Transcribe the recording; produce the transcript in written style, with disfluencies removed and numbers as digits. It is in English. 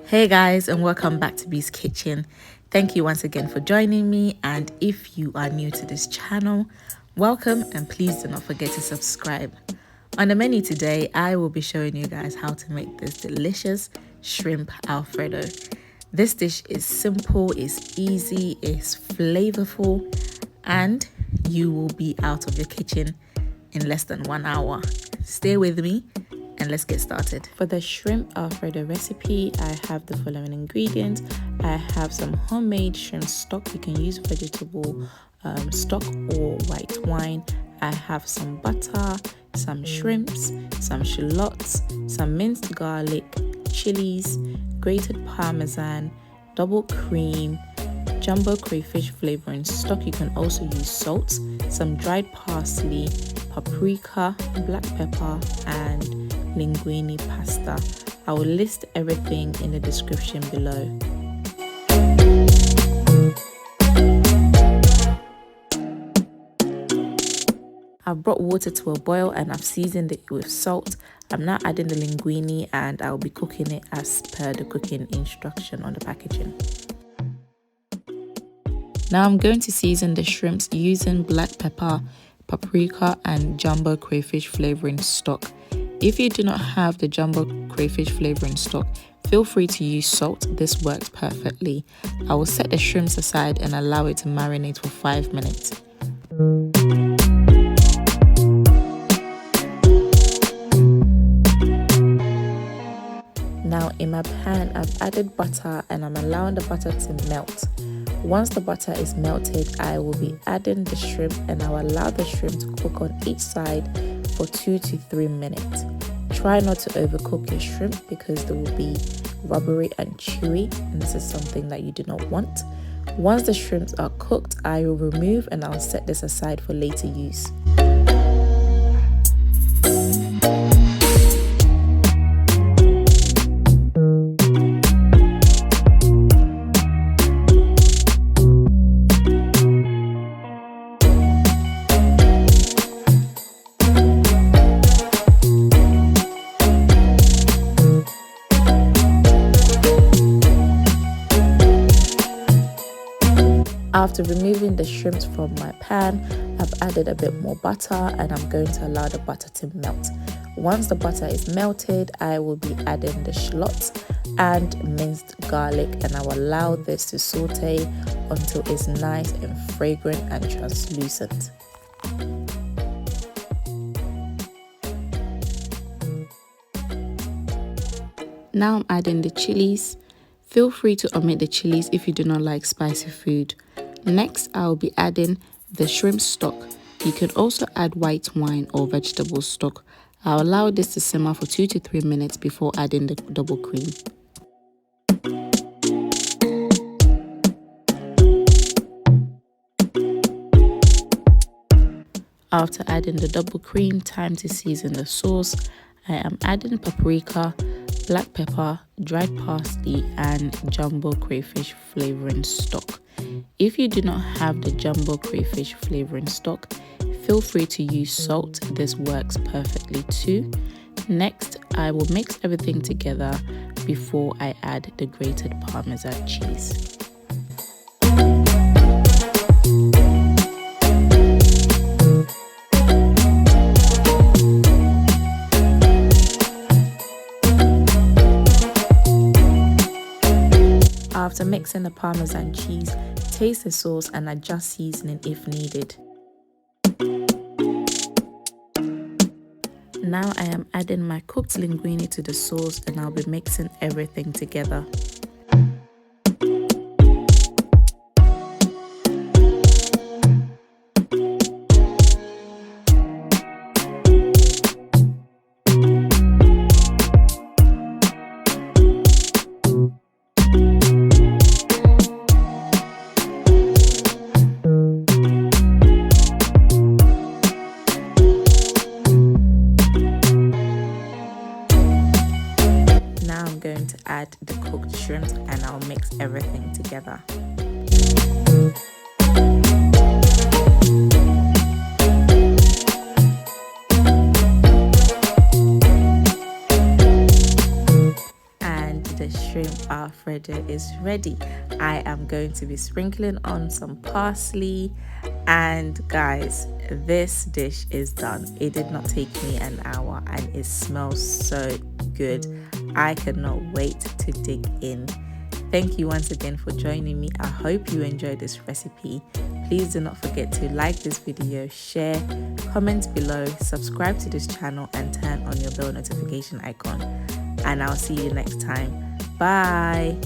Hey guys, and welcome back to Bee's Kitchen. Thank you once again for joining me, and if you are new to this channel, welcome, and please do not forget to subscribe. On the menu today, I will be showing you guys how to make this delicious shrimp Alfredo. This dish is simple, it's easy, it's flavorful, and you will be out of your kitchen in less than 1 hour. Stay with me and let's get started. For the shrimp Alfredo recipe, I have the following ingredients. I have some homemade shrimp stock. You can use vegetable stock or white wine. I have some butter, some shrimps, some shallots, some minced garlic, chilies, grated Parmesan, double cream, jumbo crayfish flavouring stock. You can also use salt, some dried parsley, paprika, black pepper, and Linguine Pasta. I will list everything in the description below. I've brought water to a boil and I've seasoned it with salt. I'm now adding the linguine and I'll be cooking it as per the cooking instruction on the packaging. Now I'm going to season the shrimps using black pepper, paprika, and jumbo crayfish flavouring stock. If you do not have the jumbo crayfish flavouring stock, feel free to use salt. This works perfectly. I will set the shrimps aside and allow it to marinate for 5 minutes. Now in my pan, I've added butter and I'm allowing the butter to melt. Once the butter is melted, I will be adding the shrimp and I'll allow the shrimp to cook on each side for 2 to 3 minutes. Try not to overcook your shrimp because they will be rubbery and chewy, and this is something that you do not want. Once the shrimps are cooked, I will remove and I'll set this aside for later use. After removing the shrimps from my pan, I've added a bit more butter and I'm going to allow the butter to melt. Once the butter is melted, I will be adding the shallots and minced garlic and I will allow this to saute until it's nice and fragrant and translucent. Now I'm adding the chilies. Feel free to omit the chilies if you do not like spicy food. Next, I will be adding the shrimp stock. You can also add white wine or vegetable stock. I'll allow this to simmer for 2 to 3 minutes before adding the double cream. After adding the double cream, time to season the sauce. I am adding paprika, black pepper, dried parsley, and jumbo crayfish flavouring stock. If you do not have the jumbo crayfish flavouring stock, feel free to use salt. This works perfectly too. Next, I will mix everything together before I add the grated Parmesan cheese. After mixing the Parmesan cheese, taste the sauce and adjust seasoning if needed. Now I am adding my cooked linguine to the sauce and I'll be mixing everything together. Add the cooked shrimps and I'll mix everything together. shrimp Alfredo is ready. I am going to be sprinkling on some parsley, and guys, this dish is done. It did not take me an hour and it smells so good. I cannot wait to dig in. Thank you once again for joining me. I hope you enjoyed this recipe. Please do not forget to like this video, share, comment below, subscribe to this channel, and turn on your bell notification icon. And I'll see you next time. Bye.